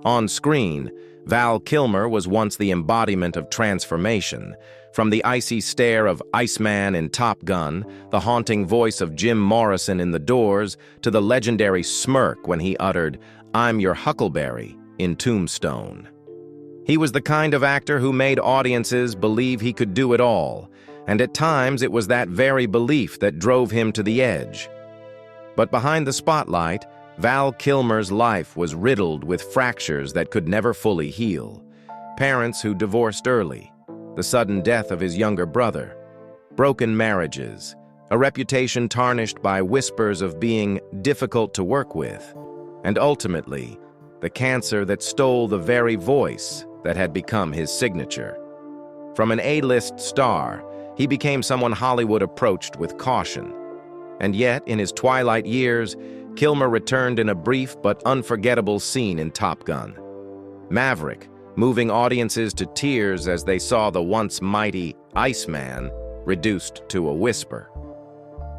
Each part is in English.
On screen, Val Kilmer was once the embodiment of transformation. From the icy stare of Iceman in Top Gun, the haunting voice of Jim Morrison in The Doors, to the legendary smirk when he uttered, "I'm your Huckleberry," in Tombstone. He was the kind of actor who made audiences believe he could do it all, and at times it was that very belief that drove him to the edge. But behind the spotlight, Val Kilmer's life was riddled with fractures that could never fully heal. Parents who divorced early, the sudden death of his younger brother, broken marriages, a reputation tarnished by whispers of being difficult to work with, and ultimately, the cancer that stole the very voice that had become his signature. From an A-list star, he became someone Hollywood approached with caution. And yet, in his twilight years, Kilmer returned in a brief but unforgettable scene in Top Gun. Maverick, moving audiences to tears as they saw the once mighty Iceman reduced to a whisper.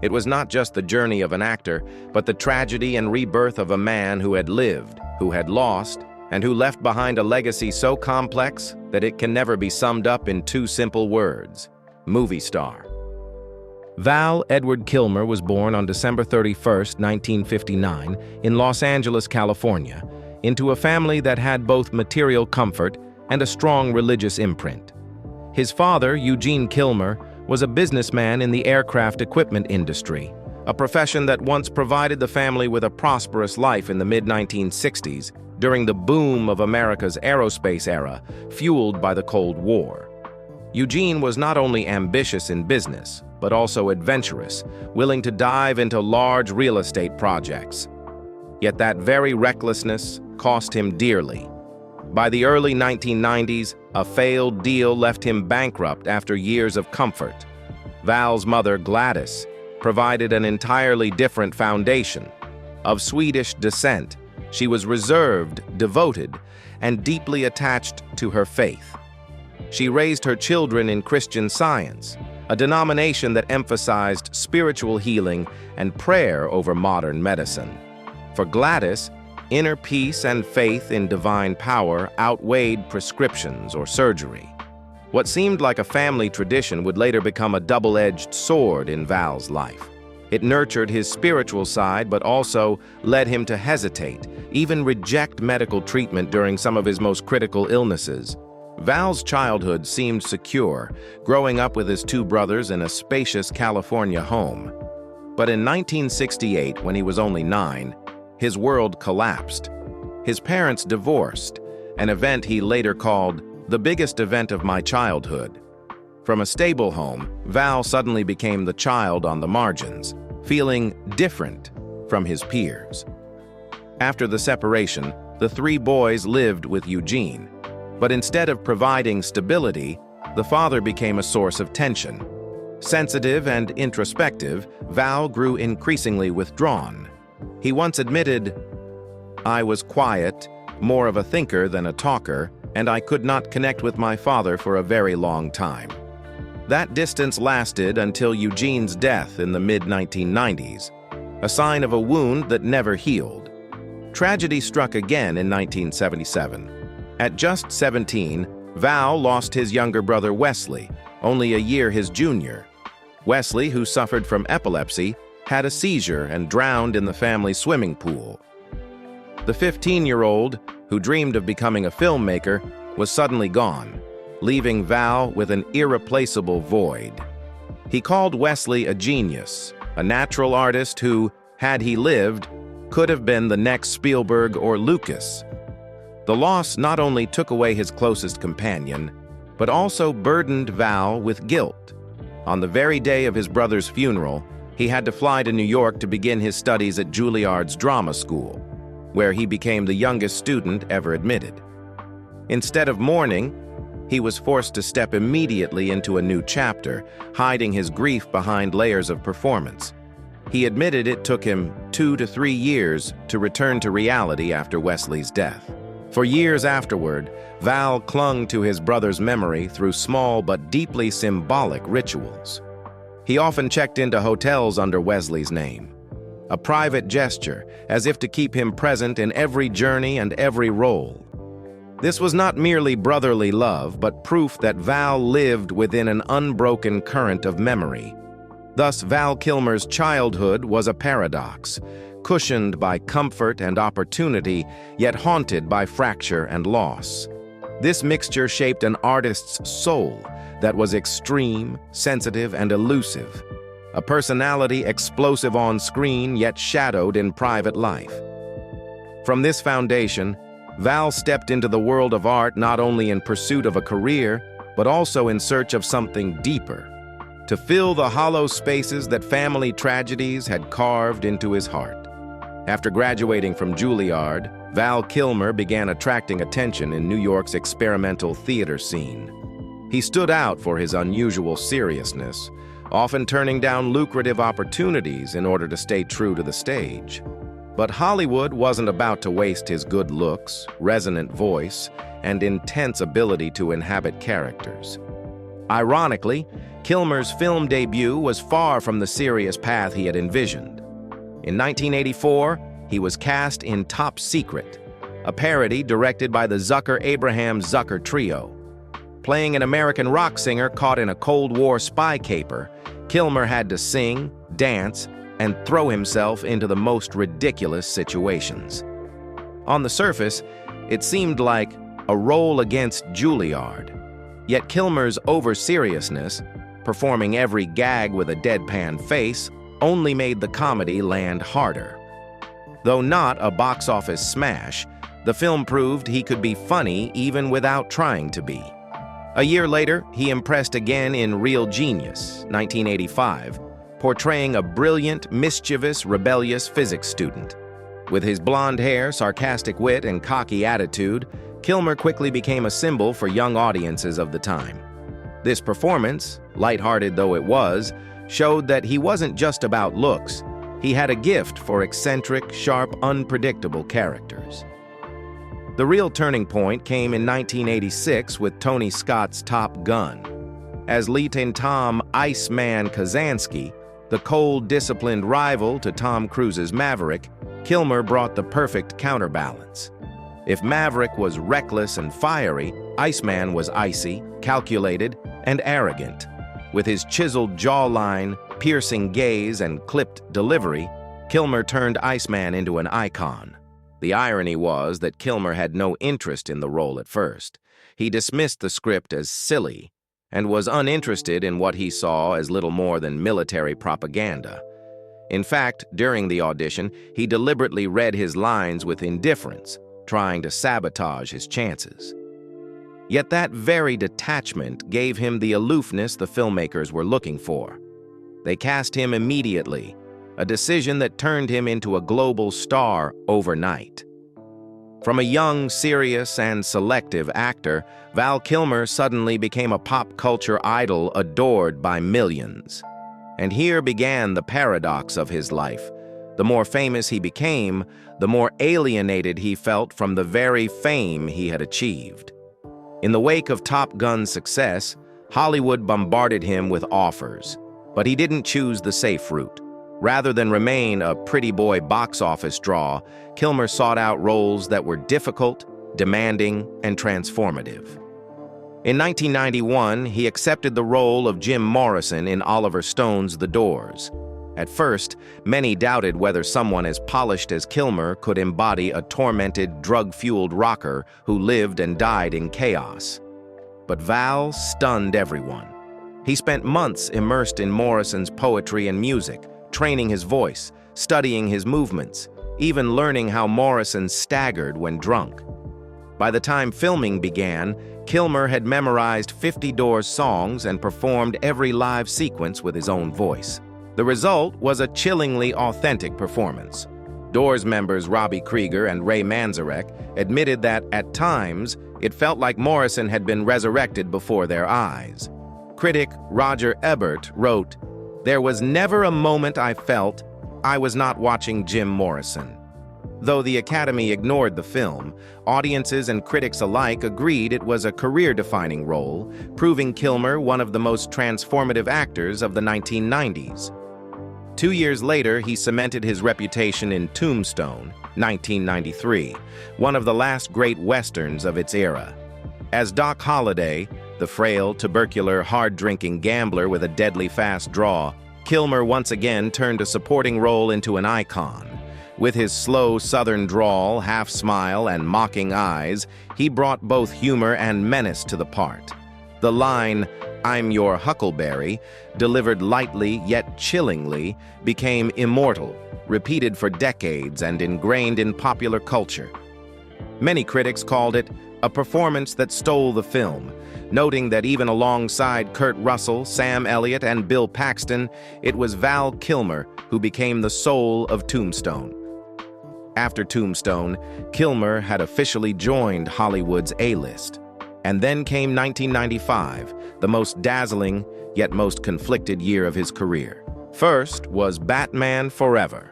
It was not just the journey of an actor, but the tragedy and rebirth of a man who had lived, who had lost, and who left behind a legacy so complex that it can never be summed up in two simple words: movie star. Val Edward Kilmer was born on December 31, 1959, in Los Angeles, California, into a family that had both material comfort and a strong religious imprint. His father, Eugene Kilmer, was a businessman in the aircraft equipment industry, a profession that once provided the family with a prosperous life in the mid-1960s during the boom of America's aerospace era, fueled by the Cold War. Eugene was not only ambitious in business, but also adventurous, willing to dive into large real estate projects. Yet that very recklessness cost him dearly. By the early 1990s, a failed deal left him bankrupt after years of comfort. Val's mother, Gladys, provided an entirely different foundation. Of Swedish descent, she was reserved, devoted, and deeply attached to her faith. She raised her children in Christian Science, a denomination that emphasized spiritual healing and prayer over modern medicine. For Gladys, inner peace and faith in divine power outweighed prescriptions or surgery. What seemed like a family tradition would later become a double-edged sword in Val's life. It nurtured his spiritual side, but also led him to hesitate, even reject medical treatment during some of his most critical illnesses. Val's childhood seemed secure, growing up with his two brothers in a spacious California home. But in 1968, when he was only 9, his world collapsed. His parents divorced, an event he later called the biggest event of my childhood. From a stable home, Val suddenly became the child on the margins, feeling different from his peers. After the separation, the three boys lived with Eugene. But instead of providing stability, the father became a source of tension. Sensitive and introspective, Val grew increasingly withdrawn. He once admitted, "I was quiet, more of a thinker than a talker, and I could not connect with my father for a very long time." That distance lasted until Eugene's death in the mid-1990s, a sign of a wound that never healed. Tragedy struck again in 1977. At just 17, Val lost his younger brother Wesley, only a year his junior. Wesley, who suffered from epilepsy, had a seizure and drowned in the family swimming pool. The 15-year-old, who dreamed of becoming a filmmaker, was suddenly gone, leaving Val with an irreplaceable void. He called Wesley a genius, a natural artist who, had he lived, could have been the next Spielberg or Lucas. The loss not only took away his closest companion, but also burdened Val with guilt. On the very day of his brother's funeral, he had to fly to New York to begin his studies at Juilliard's drama school, where he became the youngest student ever admitted. Instead of mourning, he was forced to step immediately into a new chapter, hiding his grief behind layers of performance. He admitted it took him 2 to 3 years to return to reality after Wesley's death. For years afterward, Val clung to his brother's memory through small but deeply symbolic rituals. He often checked into hotels under Wesley's name, a private gesture, as if to keep him present in every journey and every role. This was not merely brotherly love, but proof that Val lived within an unbroken current of memory. Thus, Val Kilmer's childhood was a paradox, cushioned by comfort and opportunity, yet haunted by fracture and loss. This mixture shaped an artist's soul that was extreme, sensitive, and elusive, a personality explosive on screen yet shadowed in private life. From this foundation, Val stepped into the world of art not only in pursuit of a career, but also in search of something deeper, to fill the hollow spaces that family tragedies had carved into his heart. After graduating from Juilliard, Val Kilmer began attracting attention in New York's experimental theater scene. He stood out for his unusual seriousness, often turning down lucrative opportunities in order to stay true to the stage. But Hollywood wasn't about to waste his good looks, resonant voice, and intense ability to inhabit characters. Ironically, Kilmer's film debut was far from the serious path he had envisioned. In 1984, he was cast in Top Secret, a parody directed by the Zucker-Abraham-Zucker trio. Playing an American rock singer caught in a Cold War spy caper, Kilmer had to sing, dance, and throw himself into the most ridiculous situations. On the surface, it seemed like a role against Juilliard. Yet Kilmer's over-seriousness, performing every gag with a deadpan face, only made the comedy land harder. Though not a box office smash, the film proved he could be funny even without trying to be. A year later, he impressed again in Real Genius, 1985, portraying a brilliant, mischievous, rebellious physics student. With his blonde hair, sarcastic wit, and cocky attitude, Kilmer quickly became a symbol for young audiences of the time. This performance, lighthearted though it was, showed that he wasn't just about looks. He had a gift for eccentric, sharp, unpredictable characters. The real turning point came in 1986 with Tony Scott's Top Gun. As Lieutenant Tom Iceman Kazansky, the cold, disciplined rival to Tom Cruise's Maverick, Kilmer brought the perfect counterbalance. If Maverick was reckless and fiery, Iceman was icy, calculated, and arrogant. With his chiseled jawline, piercing gaze, and clipped delivery, Kilmer turned Iceman into an icon. The irony was that Kilmer had no interest in the role at first. He dismissed the script as silly and was uninterested in what he saw as little more than military propaganda. In fact, during the audition, he deliberately read his lines with indifference, trying to sabotage his chances. Yet that very detachment gave him the aloofness the filmmakers were looking for. They cast him immediately, a decision that turned him into a global star overnight. From a young, serious, and selective actor, Val Kilmer suddenly became a pop culture idol adored by millions. And here began the paradox of his life. The more famous he became, the more alienated he felt from the very fame he had achieved. In the wake of Top Gun's success, Hollywood bombarded him with offers, but he didn't choose the safe route. Rather than remain a pretty boy box office draw, Kilmer sought out roles that were difficult, demanding, and transformative. In 1991, he accepted the role of Jim Morrison in Oliver Stone's The Doors. At first, many doubted whether someone as polished as Kilmer could embody a tormented, drug-fueled rocker who lived and died in chaos. But Val stunned everyone. He spent months immersed in Morrison's poetry and music, training his voice, studying his movements, even learning how Morrison staggered when drunk. By the time filming began, Kilmer had memorized 50 Doors songs and performed every live sequence with his own voice. The result was a chillingly authentic performance. Doors members Robbie Krieger and Ray Manzarek admitted that, at times, it felt like Morrison had been resurrected before their eyes. Critic Roger Ebert wrote, "There was never a moment I felt I was not watching Jim Morrison." Though the Academy ignored the film, audiences and critics alike agreed it was a career-defining role, proving Kilmer one of the most transformative actors of the 1990s. 2 years later, he cemented his reputation in Tombstone, 1993, one of the last great westerns of its era. As Doc Holliday, the frail, tubercular, hard-drinking gambler with a deadly fast draw, Kilmer once again turned a supporting role into an icon. With his slow southern drawl, half-smile, and mocking eyes, he brought both humor and menace to the part. The line, "I'm your huckleberry," delivered lightly yet chillingly, became immortal, repeated for decades and ingrained in popular culture. Many critics called it a performance that stole the film, noting that even alongside Kurt Russell, Sam Elliott, and Bill Paxton, it was Val Kilmer who became the soul of Tombstone. After Tombstone, Kilmer had officially joined Hollywood's A-list. And then came 1995, the most dazzling yet most conflicted year of his career. First was Batman Forever.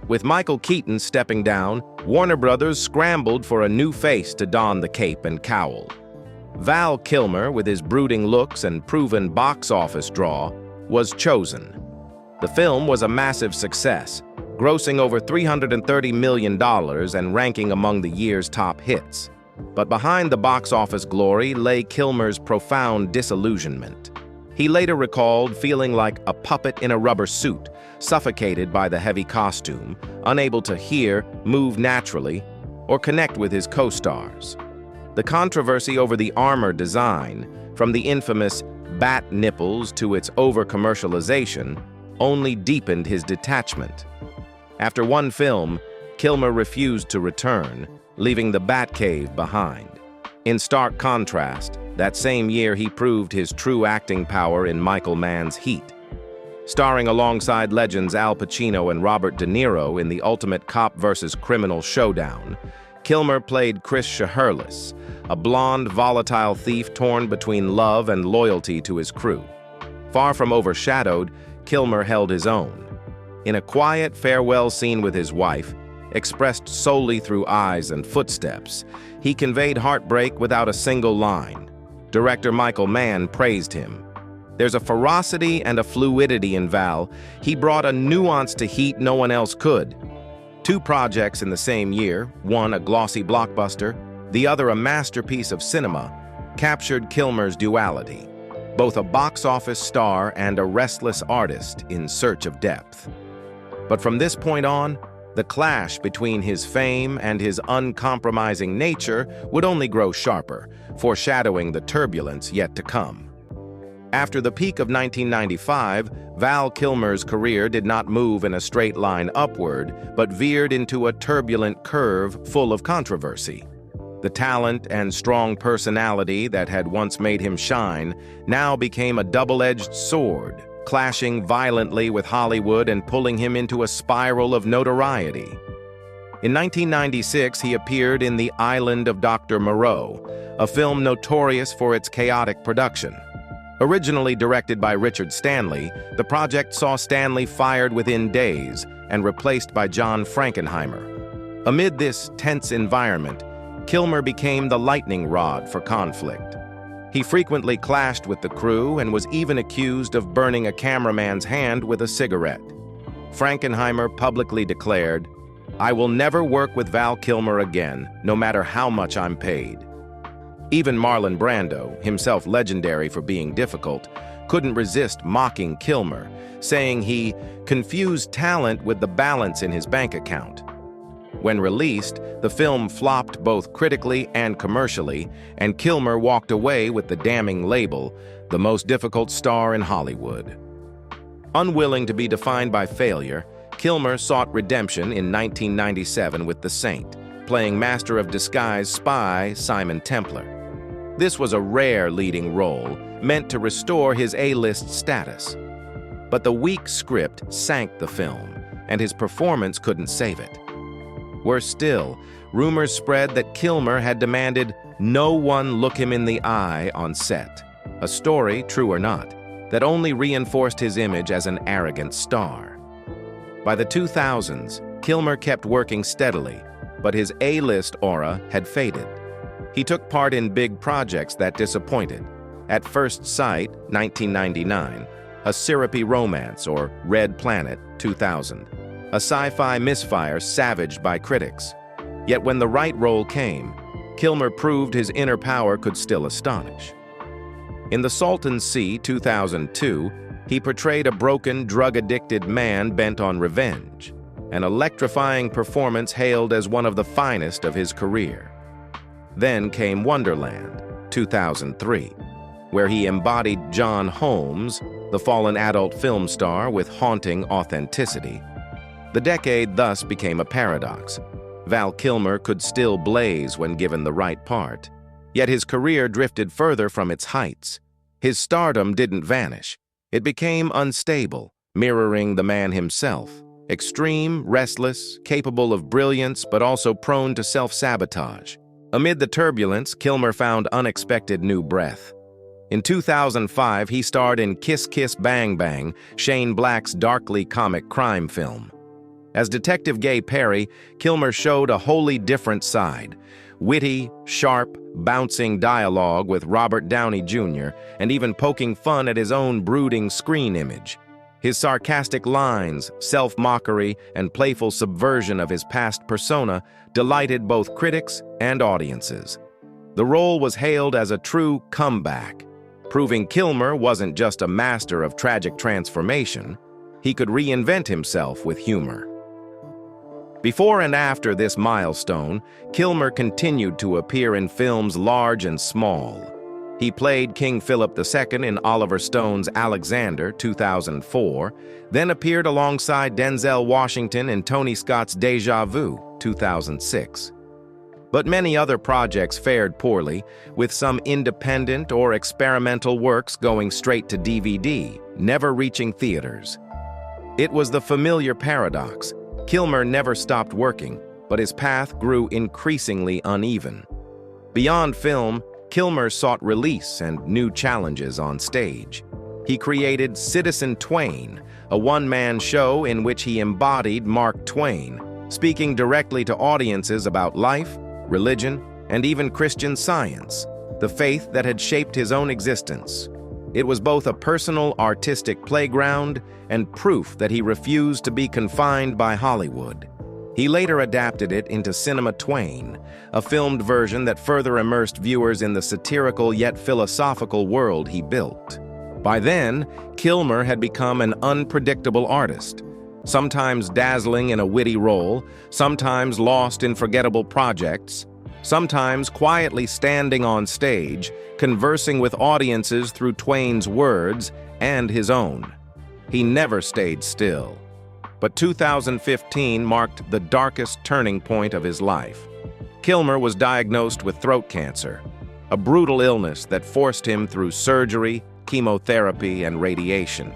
With Michael Keaton stepping down, Warner Brothers scrambled for a new face to don the cape and cowl. Val Kilmer, with his brooding looks and proven box office draw, was chosen. The film was a massive success, grossing over $330 million and ranking among the year's top hits. But behind the box office glory lay Kilmer's profound disillusionment. He later recalled feeling like a puppet in a rubber suit, suffocated by the heavy costume, unable to hear, move naturally, or connect with his co-stars. The controversy over the armor design, from the infamous bat nipples to its over-commercialization, only deepened his detachment. After one film, Kilmer refused to return, leaving the Batcave behind. In stark contrast, that same year he proved his true acting power in Michael Mann's Heat. Starring alongside legends Al Pacino and Robert De Niro in the ultimate cop versus criminal showdown, Kilmer played Chris Shaherless, a blonde, volatile thief torn between love and loyalty to his crew. Far from overshadowed, Kilmer held his own. In a quiet farewell scene with his wife, expressed solely through eyes and footsteps, he conveyed heartbreak without a single line. Director Michael Mann praised him. There's a ferocity and a fluidity in Val. He brought a nuance to Heat no one else could. 2 projects in the same year, one a glossy blockbuster, the other a masterpiece of cinema, captured Kilmer's duality, both a box office star and a restless artist in search of depth. But from this point on, the clash between his fame and his uncompromising nature would only grow sharper, foreshadowing the turbulence yet to come. After the peak of 1995, Val Kilmer's career did not move in a straight line upward, but veered into a turbulent curve full of controversy. The talent and strong personality that had once made him shine now became a double-edged sword, clashing violently with Hollywood and pulling him into a spiral of notoriety. In 1996, he appeared in The Island of Dr. Moreau, a film notorious for its chaotic production. Originally directed by Richard Stanley, the project saw Stanley fired within days and replaced by John Frankenheimer. Amid this tense environment, Kilmer became the lightning rod for conflict. He frequently clashed with the crew and was even accused of burning a cameraman's hand with a cigarette. Frankenheimer publicly declared, "I will never work with Val Kilmer again, no matter how much I'm paid." Even Marlon Brando, himself legendary for being difficult, couldn't resist mocking Kilmer, saying he confused talent with the balance in his bank account. When released, the film flopped both critically and commercially, and Kilmer walked away with the damning label, "the most difficult star in Hollywood." Unwilling to be defined by failure, Kilmer sought redemption in 1997 with The Saint, playing Master of Disguise spy Simon Templar. This was a rare leading role, meant to restore his A-list status. But the weak script sank the film, and his performance couldn't save it. Worse still, rumors spread that Kilmer had demanded no one look him in the eye on set, a story, true or not, that only reinforced his image as an arrogant star. By the 2000s, Kilmer kept working steadily, but his A-list aura had faded. He took part in big projects that disappointed. At First Sight, 1999, a syrupy romance, or Red Planet, 2000. A sci-fi misfire savaged by critics. Yet when the right role came, Kilmer proved his inner power could still astonish. In The Salton Sea, 2002, he portrayed a broken, drug-addicted man bent on revenge, an electrifying performance hailed as one of the finest of his career. Then came Wonderland, 2003, where he embodied John Holmes, the fallen adult film star with haunting authenticity. The decade thus became a paradox. Val Kilmer could still blaze when given the right part, yet his career drifted further from its heights. His stardom didn't vanish. It became unstable, mirroring the man himself. Extreme, restless, capable of brilliance, but also prone to self-sabotage. Amid the turbulence, Kilmer found unexpected new breath. In 2005, he starred in Kiss Kiss Bang Bang, Shane Black's darkly comic crime film. As Detective Gay Perry, Kilmer showed a wholly different side. Witty, sharp, bouncing dialogue with Robert Downey Jr., and even poking fun at his own brooding screen image. His sarcastic lines, self-mockery, and playful subversion of his past persona delighted both critics and audiences. The role was hailed as a true comeback, proving Kilmer wasn't just a master of tragic transformation. He could reinvent himself with humor. Before and after this milestone, Kilmer continued to appear in films large and small. He played King Philip II in Oliver Stone's Alexander, 2004, then appeared alongside Denzel Washington in Tony Scott's Deja Vu, 2006. But many other projects fared poorly, with some independent or experimental works going straight to DVD, never reaching theaters. It was the familiar paradox. Kilmer never stopped working, but his path grew increasingly uneven. Beyond film, Kilmer sought release and new challenges on stage. He created Citizen Twain, a one-man show in which he embodied Mark Twain, speaking directly to audiences about life, religion, and even Christian Science, the faith that had shaped his own existence. It was both a personal artistic playground and proof that he refused to be confined by Hollywood. He later adapted it into Cinema Twain, a filmed version that further immersed viewers in the satirical yet philosophical world he built. By then, Kilmer had become an unpredictable artist, sometimes dazzling in a witty role, sometimes lost in forgettable projects, sometimes quietly standing on stage, conversing with audiences through Twain's words and his own. He never stayed still. But 2015 marked the darkest turning point of his life. Kilmer was diagnosed with throat cancer, a brutal illness that forced him through surgery, chemotherapy, and radiation.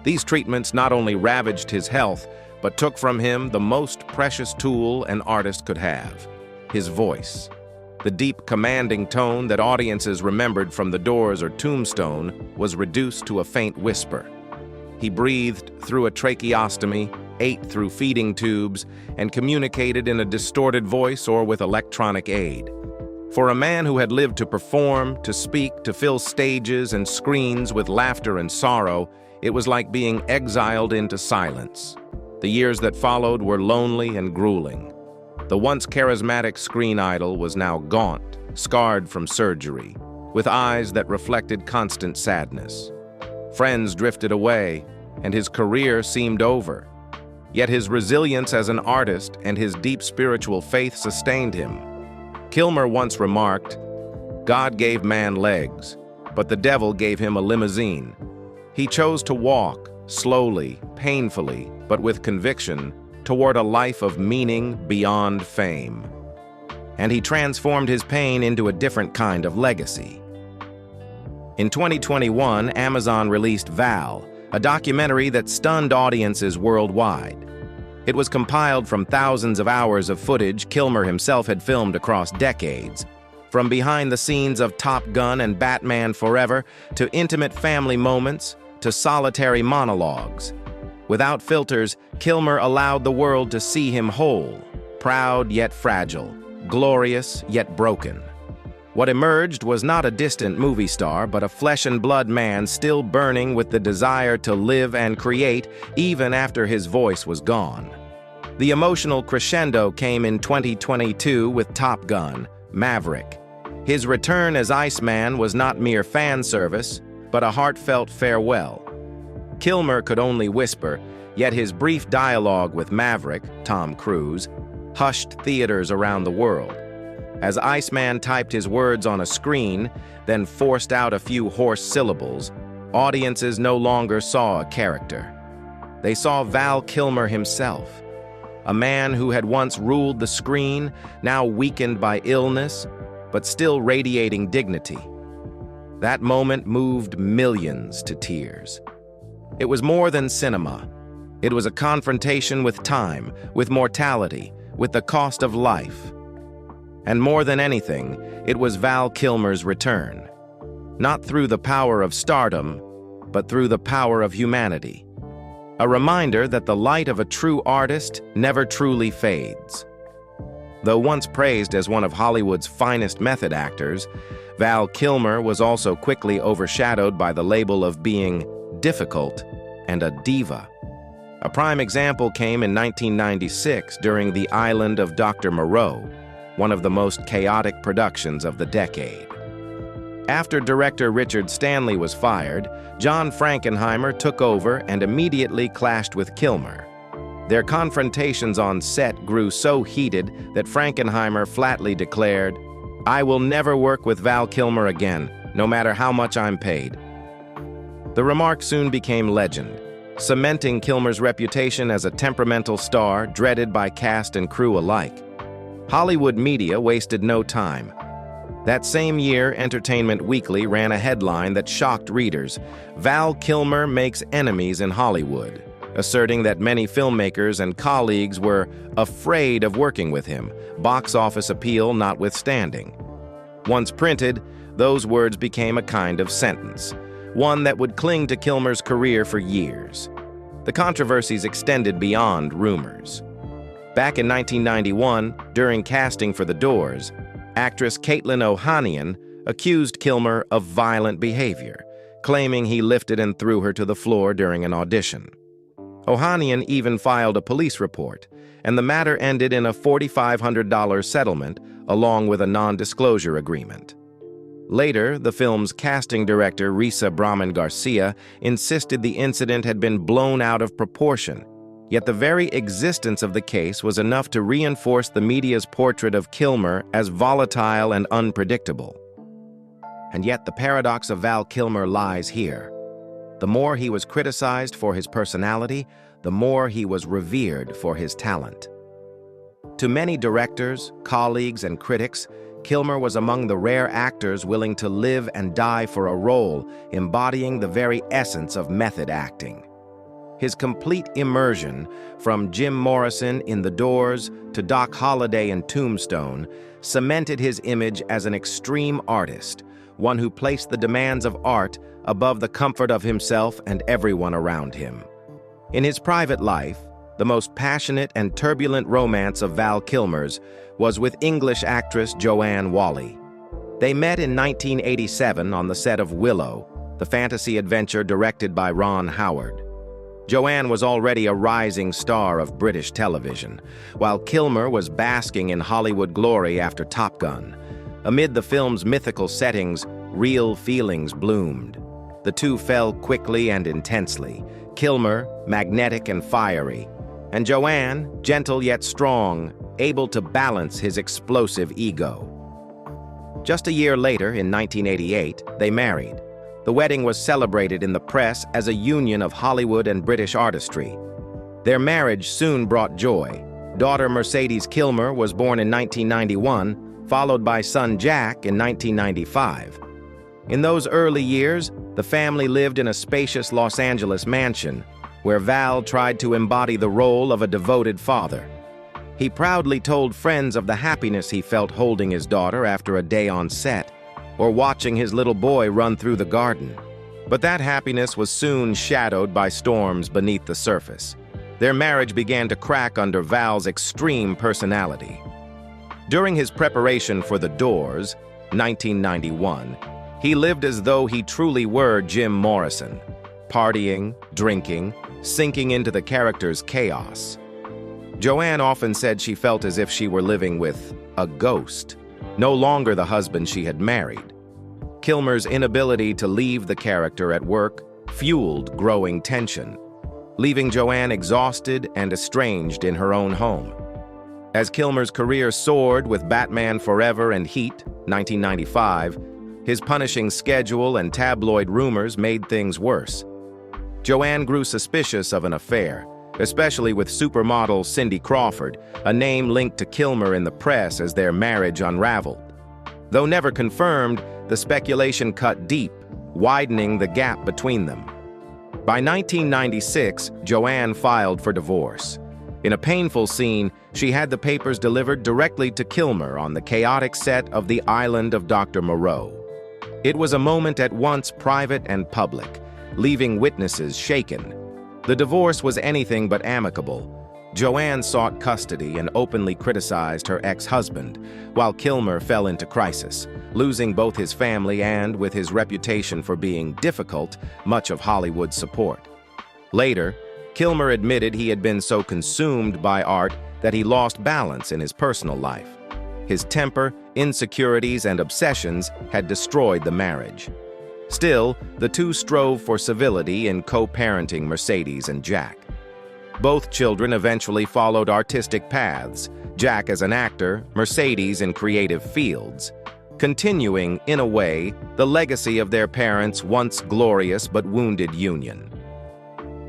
These treatments not only ravaged his health, but took from him the most precious tool an artist could have: his voice. The deep, commanding tone that audiences remembered from The Doors or Tombstone was reduced to a faint whisper. He breathed through a tracheostomy, ate through feeding tubes, and communicated in a distorted voice or with electronic aid. For a man who had lived to perform, to speak, to fill stages and screens with laughter and sorrow, it was like being exiled into silence. The years that followed were lonely and grueling. The once charismatic screen idol was now gaunt, scarred from surgery, with eyes that reflected constant sadness. Friends drifted away, and his career seemed over. Yet his resilience as an artist and his deep spiritual faith sustained him. Kilmer once remarked, "God gave man legs, but the devil gave him a limousine." He chose to walk, slowly, painfully, but with conviction, toward a life of meaning beyond fame. And he transformed his pain into a different kind of legacy. In 2021, Amazon released Val, a documentary that stunned audiences worldwide. It was compiled from thousands of hours of footage Kilmer himself had filmed across decades, from behind the scenes of Top Gun and Batman Forever to intimate family moments to solitary monologues. Without filters, Kilmer allowed the world to see him whole, proud yet fragile, glorious yet broken. What emerged was not a distant movie star, but a flesh-and-blood man still burning with the desire to live and create even after his voice was gone. The emotional crescendo came in 2022 with Top Gun: Maverick. His return as Iceman was not mere fan service, but a heartfelt farewell. Kilmer could only whisper, yet his brief dialogue with Maverick, Tom Cruise, hushed theaters around the world. As Iceman typed his words on a screen, then forced out a few hoarse syllables, audiences no longer saw a character. They saw Val Kilmer himself, a man who had once ruled the screen, now weakened by illness, but still radiating dignity. That moment moved millions to tears. It was more than cinema. It was a confrontation with time, with mortality, with the cost of life. And more than anything, it was Val Kilmer's return. Not through the power of stardom, but through the power of humanity. A reminder that the light of a true artist never truly fades. Though once praised as one of Hollywood's finest method actors, Val Kilmer was also quickly overshadowed by the label of being difficult and a diva. A prime example came in 1996 during The Island of Dr. Moreau, one of the most chaotic productions of the decade. After director Richard Stanley was fired, John Frankenheimer took over and immediately clashed with Kilmer. Their confrontations on set grew so heated that Frankenheimer flatly declared, "I will never work with Val Kilmer again, no matter how much I'm paid." The remark soon became legend, cementing Kilmer's reputation as a temperamental star dreaded by cast and crew alike. Hollywood media wasted no time. That same year, Entertainment Weekly ran a headline that shocked readers: "Val Kilmer makes enemies in Hollywood," asserting that many filmmakers and colleagues were afraid of working with him, box office appeal notwithstanding. Once printed, those words became a kind of sentence, one that would cling to Kilmer's career for years. The controversies extended beyond rumors. Back in 1991, during casting for The Doors, actress Caitlin O'Hanian accused Kilmer of violent behavior, claiming he lifted and threw her to the floor during an audition. O'Hanian even filed a police report, and the matter ended in a $4,500 settlement along with a non-disclosure agreement. Later, the film's casting director, Risa Brahman Garcia, insisted the incident had been blown out of proportion. Yet the very existence of the case was enough to reinforce the media's portrait of Kilmer as volatile and unpredictable. And yet the paradox of Val Kilmer lies here. The more he was criticized for his personality, the more he was revered for his talent. To many directors, colleagues, and critics, Kilmer was among the rare actors willing to live and die for a role, embodying the very essence of method acting. His complete immersion, from Jim Morrison in The Doors to Doc Holliday in Tombstone, cemented his image as an extreme artist, one who placed the demands of art above the comfort of himself and everyone around him. In his private life, the most passionate and turbulent romance of Val Kilmer's was with English actress Joanne Whalley. They met in 1987 on the set of Willow, the fantasy adventure directed by Ron Howard. Joanne was already a rising star of British television, while Kilmer was basking in Hollywood glory after Top Gun. Amid the film's mythical settings, real feelings bloomed. The two fell quickly and intensely, Kilmer magnetic and fiery, and Joanne gentle yet strong, able to balance his explosive ego. Just a year later, in 1988, they married. The wedding was celebrated in the press as a union of Hollywood and British artistry. Their marriage soon brought joy. Daughter Mercedes Kilmer was born in 1991, followed by son Jack in 1995. In those early years, the family lived in a spacious Los Angeles mansion, where Val tried to embody the role of a devoted father. He proudly told friends of the happiness he felt holding his daughter after a day on set, or watching his little boy run through the garden. But that happiness was soon shadowed by storms beneath the surface. Their marriage began to crack under Val's extreme personality. During his preparation for The Doors, 1991, he lived as though he truly were Jim Morrison, partying, drinking, sinking into the character's chaos. Joanne often said she felt as if she were living with a ghost, no longer the husband she had married. Kilmer's inability to leave the character at work fueled growing tension, leaving Joanne exhausted and estranged in her own home. As Kilmer's career soared with Batman Forever and Heat, 1995, his punishing schedule and tabloid rumors made things worse. Joanne grew suspicious of an affair, especially with supermodel Cindy Crawford, a name linked to Kilmer in the press as their marriage unraveled. Though never confirmed, the speculation cut deep, widening the gap between them. By 1996, Joanne filed for divorce. In a painful scene, she had the papers delivered directly to Kilmer on the chaotic set of The Island of Dr. Moreau. It was a moment at once private and public, leaving witnesses shaken. The divorce was anything but amicable. Joanne sought custody and openly criticized her ex-husband, while Kilmer fell into crisis, losing both his family and, with his reputation for being difficult, much of Hollywood's support. Later, Kilmer admitted he had been so consumed by art that he lost balance in his personal life. His temper, insecurities, and obsessions had destroyed the marriage. Still, the two strove for civility in co-parenting Mercedes and Jack. Both children eventually followed artistic paths, Jack as an actor, Mercedes in creative fields, continuing, in a way, the legacy of their parents' once glorious but wounded union.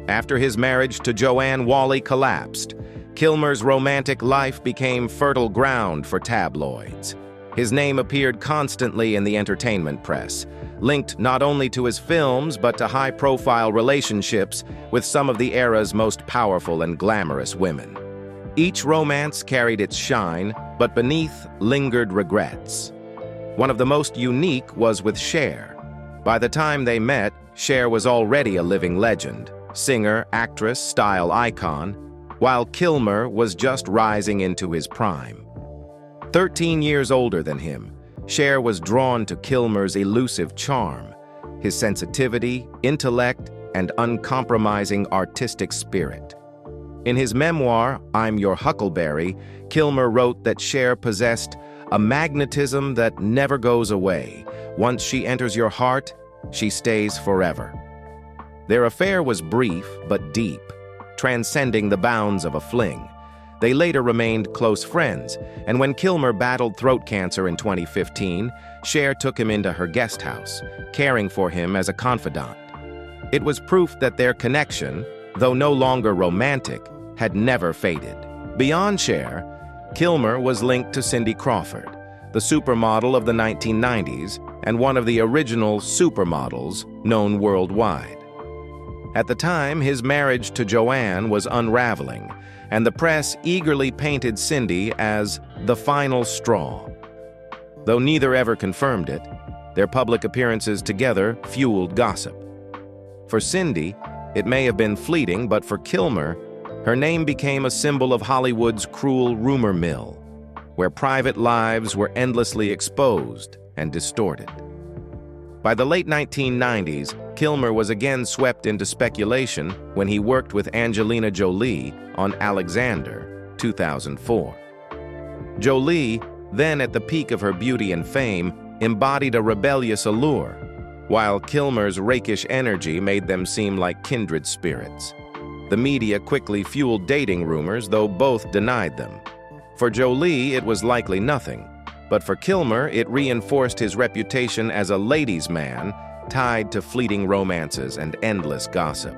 After his marriage to Joanne Whalley collapsed, Kilmer's romantic life became fertile ground for tabloids. His name appeared constantly in the entertainment press, linked not only to his films but to high-profile relationships with some of the era's most powerful and glamorous women. Each romance carried its shine, but beneath lingered regrets. One of the most unique was with Cher. By the time they met, Cher was already a living legend, singer, actress, style icon, while Kilmer was just rising into his prime. 13 years older than him, Cher was drawn to Kilmer's elusive charm, his sensitivity, intellect, and uncompromising artistic spirit. In his memoir, I'm Your Huckleberry, Kilmer wrote that Cher possessed a magnetism that never goes away. Once she enters your heart, she stays forever. Their affair was brief but deep, transcending the bounds of a fling. They later remained close friends, and when Kilmer battled throat cancer in 2015, Cher took him into her guest house, caring for him as a confidant. It was proof that their connection, though no longer romantic, had never faded. Beyond Cher, Kilmer was linked to Cindy Crawford, the supermodel of the 1990s and one of the original supermodels known worldwide. At the time, his marriage to Joanne was unraveling, and the press eagerly painted Cindy as the final straw. Though neither ever confirmed it, their public appearances together fueled gossip. For Cindy, it may have been fleeting, but for Kilmer, her name became a symbol of Hollywood's cruel rumor mill, where private lives were endlessly exposed and distorted. By the late 1990s, Kilmer was again swept into speculation when he worked with Angelina Jolie on Alexander, 2004. Jolie, then at the peak of her beauty and fame, embodied a rebellious allure, while Kilmer's rakish energy made them seem like kindred spirits. The media quickly fueled dating rumors, though both denied them. For Jolie, it was likely nothing, but for Kilmer, it reinforced his reputation as a ladies' man tied to fleeting romances and endless gossip.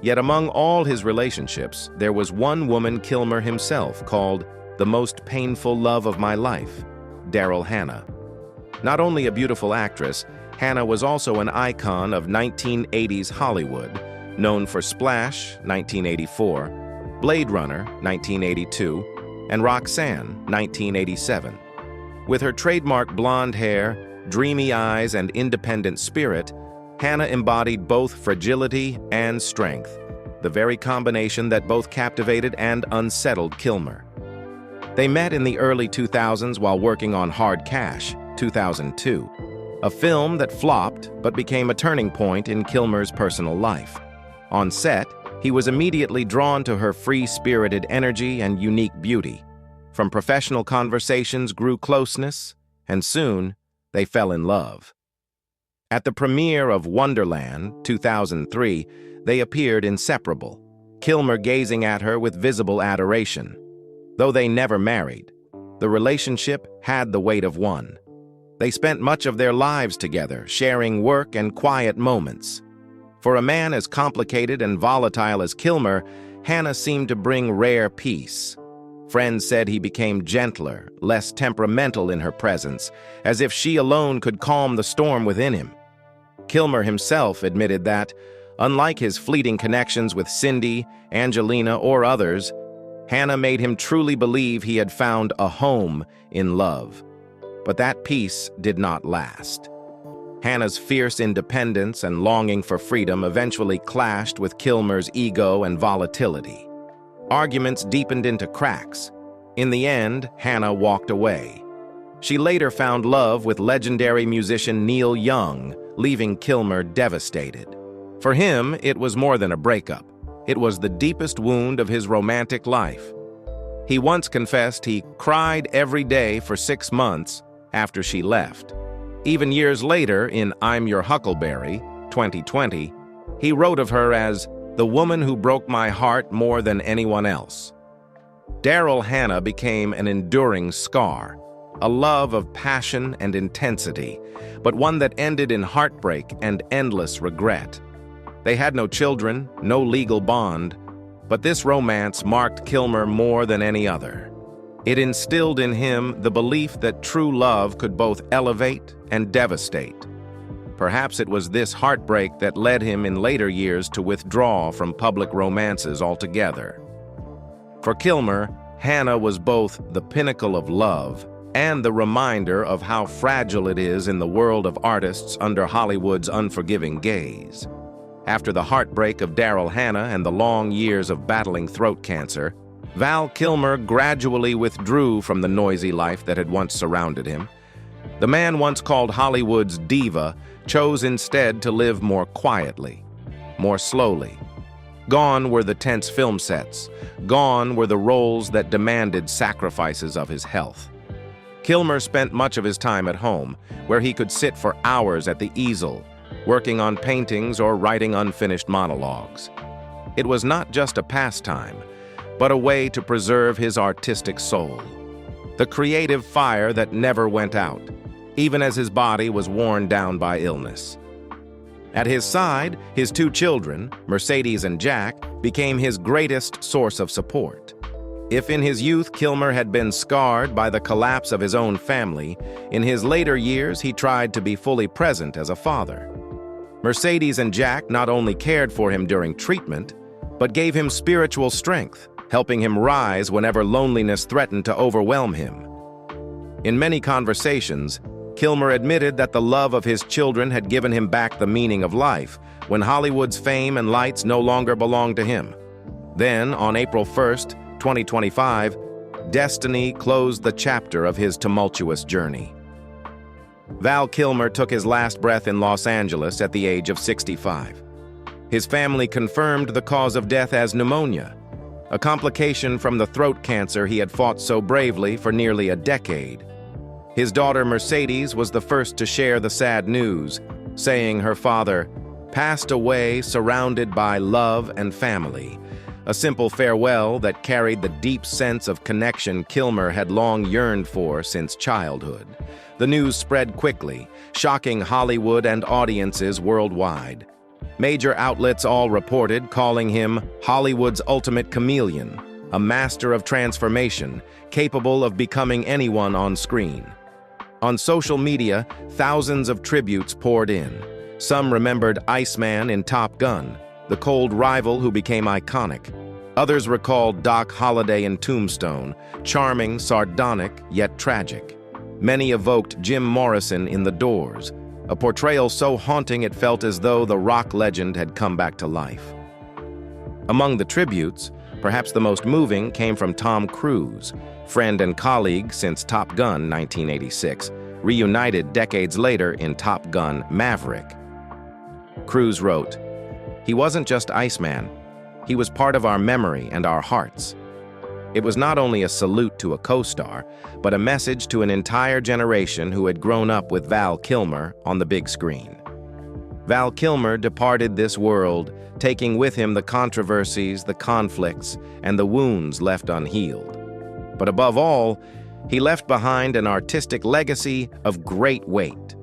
Yet among all his relationships, there was one woman Kilmer himself called the most painful love of my life, Daryl Hannah. Not only a beautiful actress, Hannah was also an icon of 1980s Hollywood, known for Splash, 1984, Blade Runner, 1982, and Roxanne, 1987. With her trademark blonde hair, dreamy eyes, and independent spirit, Hannah embodied both fragility and strength, the very combination that both captivated and unsettled Kilmer. They met in the early 2000s while working on Hard Cash, 2002, a film that flopped but became a turning point in Kilmer's personal life. On set, he was immediately drawn to her free-spirited energy and unique beauty. From professional conversations grew closeness, and soon they fell in love. At the premiere of Wonderland, 2003, they appeared inseparable, Kilmer gazing at her with visible adoration. Though they never married, the relationship had the weight of one. They spent much of their lives together, sharing work and quiet moments. For a man as complicated and volatile as Kilmer, Hannah seemed to bring rare peace. Friends said he became gentler, less temperamental in her presence, as if she alone could calm the storm within him. Kilmer himself admitted that, unlike his fleeting connections with Cindy, Angelina, or others, Hannah made him truly believe he had found a home in love. But that peace did not last. Hannah's fierce independence and longing for freedom eventually clashed with Kilmer's ego and volatility. Arguments deepened into cracks. In the end, Hannah walked away. She later found love with legendary musician Neil Young, leaving Kilmer devastated. For him, it was more than a breakup. It was the deepest wound of his romantic life. He once confessed he cried every day for 6 months after she left. Even years later, in I'm Your Huckleberry, 2020, he wrote of her as the woman who broke my heart more than anyone else. Daryl Hannah became an enduring scar, a love of passion and intensity, but one that ended in heartbreak and endless regret. They had no children, no legal bond, but this romance marked Kilmer more than any other. It instilled in him the belief that true love could both elevate and devastate. Perhaps it was this heartbreak that led him in later years to withdraw from public romances altogether. For Kilmer, Hannah was both the pinnacle of love and the reminder of how fragile it is in the world of artists under Hollywood's unforgiving gaze. After the heartbreak of Daryl Hannah and the long years of battling throat cancer, Val Kilmer gradually withdrew from the noisy life that had once surrounded him. The man once called Hollywood's diva chose instead to live more quietly, more slowly. Gone were the tense film sets. Gone were the roles that demanded sacrifices of his health. Kilmer spent much of his time at home, where he could sit for hours at the easel, working on paintings or writing unfinished monologues. It was not just a pastime, but a way to preserve his artistic soul. The creative fire that never went out, even as his body was worn down by illness. At his side, his 2 children, Mercedes and Jack, became his greatest source of support. If in his youth Kilmer had been scarred by the collapse of his own family, in his later years he tried to be fully present as a father. Mercedes and Jack not only cared for him during treatment, but gave him spiritual strength, helping him rise whenever loneliness threatened to overwhelm him. In many conversations, Kilmer admitted that the love of his children had given him back the meaning of life when Hollywood's fame and lights no longer belonged to him. Then, on April 1st, 2025, destiny closed the chapter of his tumultuous journey. Val Kilmer took his last breath in Los Angeles at the age of 65. His family confirmed the cause of death as pneumonia, a complication from the throat cancer he had fought so bravely for nearly a decade. His daughter Mercedes was the first to share the sad news, saying her father passed away surrounded by love and family, a simple farewell that carried the deep sense of connection Kilmer had long yearned for since childhood. The news spread quickly, shocking Hollywood and audiences worldwide. Major outlets all reported, calling him Hollywood's ultimate chameleon, a master of transformation, capable of becoming anyone on screen. On social media, thousands of tributes poured in. Some remembered Iceman in Top Gun, the cold rival who became iconic. Others recalled Doc Holliday in Tombstone, charming, sardonic, yet tragic. Many evoked Jim Morrison in The Doors, a portrayal so haunting it felt as though the rock legend had come back to life. Among the tributes, perhaps the most moving came from Tom Cruise, friend and colleague since Top Gun 1986, reunited decades later in Top Gun: Maverick. Cruise wrote, "He wasn't just Iceman. He was part of our memory and our hearts." It was not only a salute to a co-star, but a message to an entire generation who had grown up with Val Kilmer on the big screen. Val Kilmer departed this world, taking with him the controversies, the conflicts, and the wounds left unhealed. But above all, he left behind an artistic legacy of great weight.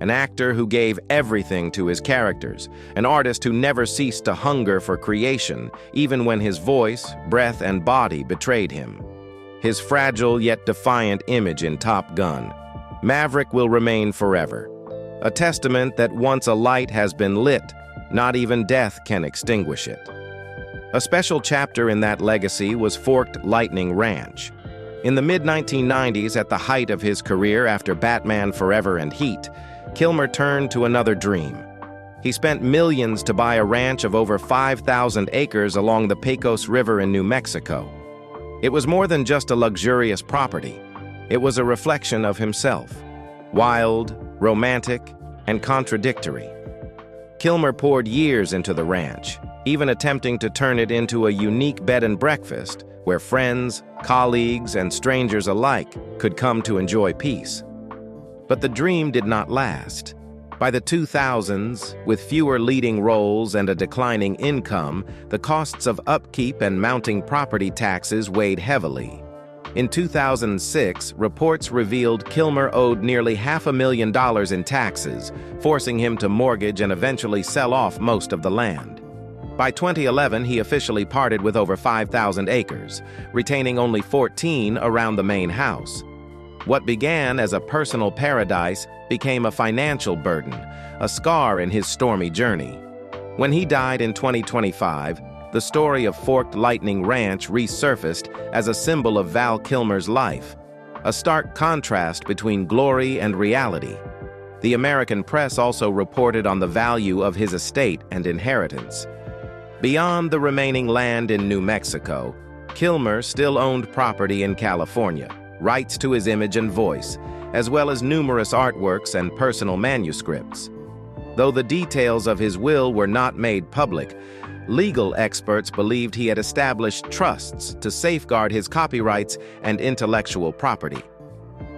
An actor who gave everything to his characters, an artist who never ceased to hunger for creation, even when his voice, breath, and body betrayed him. His fragile yet defiant image in Top Gun, Maverick will remain forever. A testament that once a light has been lit, not even death can extinguish it. A special chapter in that legacy was Forked Lightning Ranch. In the mid-1990s, at the height of his career after Batman Forever and Heat, Kilmer turned to another dream. He spent millions to buy a ranch of over 5,000 acres along the Pecos River in New Mexico. It was more than just a luxurious property. It was a reflection of himself. Wild, romantic, and contradictory. Kilmer poured years into the ranch, even attempting to turn it into a unique bed and breakfast where friends, colleagues, and strangers alike could come to enjoy peace. But the dream did not last. By the 2000s, with fewer leading roles and a declining income, the costs of upkeep and mounting property taxes weighed heavily. In 2006, reports revealed Kilmer owed nearly $500,000 in taxes, forcing him to mortgage and eventually sell off most of the land. By 2011, he officially parted with over 5,000 acres, retaining only 14 around the main house. What began as a personal paradise became a financial burden, a scar in his stormy journey. When he died in 2025, the story of Forked Lightning Ranch resurfaced as a symbol of Val Kilmer's life, a stark contrast between glory and reality. The American press also reported on the value of his estate and inheritance. Beyond the remaining land in New Mexico, Kilmer still owned property in California, rights to his image and voice, as well as numerous artworks and personal manuscripts. Though the details of his will were not made public, legal experts believed he had established trusts to safeguard his copyrights and intellectual property.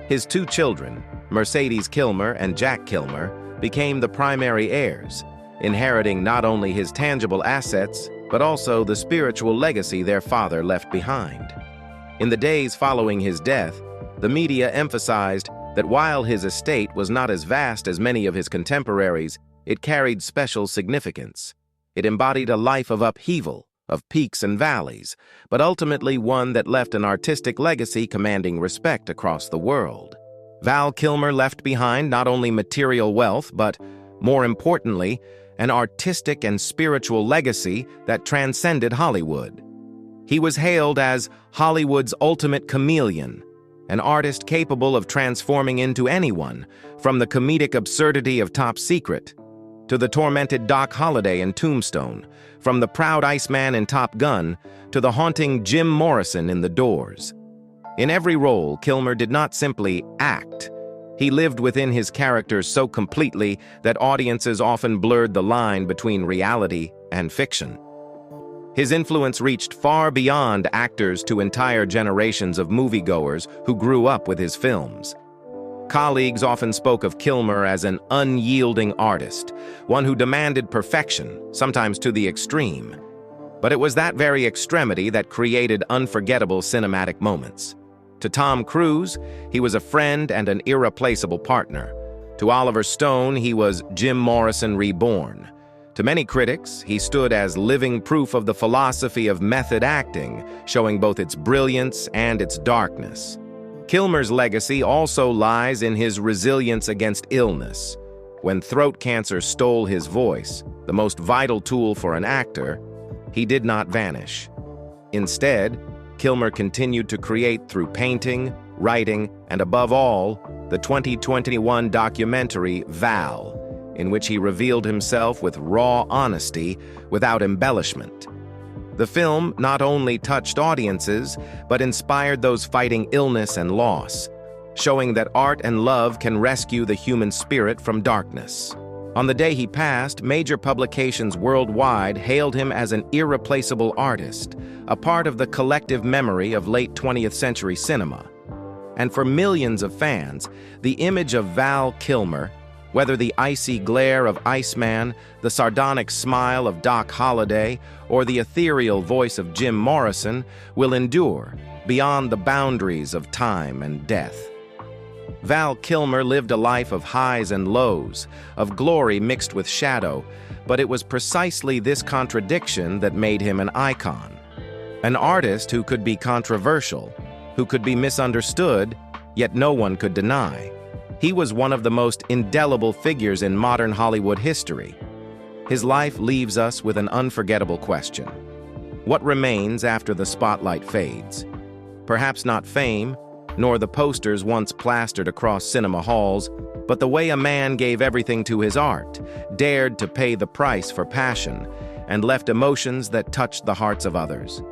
His two children, Mercedes Kilmer and Jack Kilmer, became the primary heirs, inheriting not only his tangible assets, but also the spiritual legacy their father left behind. In the days following his death, the media emphasized that while his estate was not as vast as many of his contemporaries, it carried special significance. It embodied a life of upheaval, of peaks and valleys, but ultimately one that left an artistic legacy commanding respect across the world. Val Kilmer left behind not only material wealth, but, more importantly, an artistic and spiritual legacy that transcended Hollywood. He was hailed as Hollywood's ultimate chameleon, an artist capable of transforming into anyone, from the comedic absurdity of Top Secret to the tormented Doc Holliday in Tombstone, from the proud Iceman in Top Gun to the haunting Jim Morrison in The Doors. In every role, Kilmer did not simply act. He lived within his characters so completely that audiences often blurred the line between reality and fiction. His influence reached far beyond actors to entire generations of moviegoers who grew up with his films. Colleagues often spoke of Kilmer as an unyielding artist, one who demanded perfection, sometimes to the extreme. But it was that very extremity that created unforgettable cinematic moments. To Tom Cruise, he was a friend and an irreplaceable partner. To Oliver Stone, he was Jim Morrison reborn. To many critics, he stood as living proof of the philosophy of method acting, showing both its brilliance and its darkness. Kilmer's legacy also lies in his resilience against illness. When throat cancer stole his voice, the most vital tool for an actor, he did not vanish. Instead, Kilmer continued to create through painting, writing, and above all, the 2021 documentary Val, in which he revealed himself with raw honesty without embellishment. The film not only touched audiences, but inspired those fighting illness and loss. showing that art and love can rescue the human spirit from darkness. On the day he passed, major publications worldwide hailed him as an irreplaceable artist, a part of the collective memory of late 20th century cinema. And for millions of fans, the image of Val Kilmer, whether the icy glare of Iceman, the sardonic smile of Doc Holliday, or the ethereal voice of Jim Morrison, will endure beyond the boundaries of time and death. Val Kilmer lived a life of highs and lows, of glory mixed with shadow, but it was precisely this contradiction that made him an icon. An artist who could be controversial, who could be misunderstood, yet no one could deny. He was one of the most indelible figures in modern Hollywood history. His life leaves us with an unforgettable question. What remains after the spotlight fades? Perhaps not fame, nor the posters once plastered across cinema halls, but the way a man gave everything to his art, dared to pay the price for passion, and left emotions that touched the hearts of others.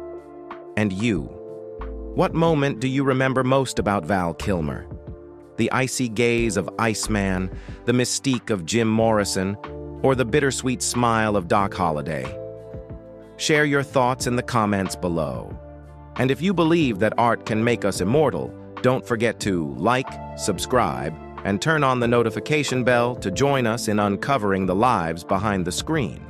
And you? What moment do you remember most about Val Kilmer? The icy gaze of Iceman, the mystique of Jim Morrison, or the bittersweet smile of Doc Holliday? Share your thoughts in the comments below. And if you believe that art can make us immortal, don't forget to like, subscribe, and turn on the notification bell to join us in uncovering the lives behind the screen.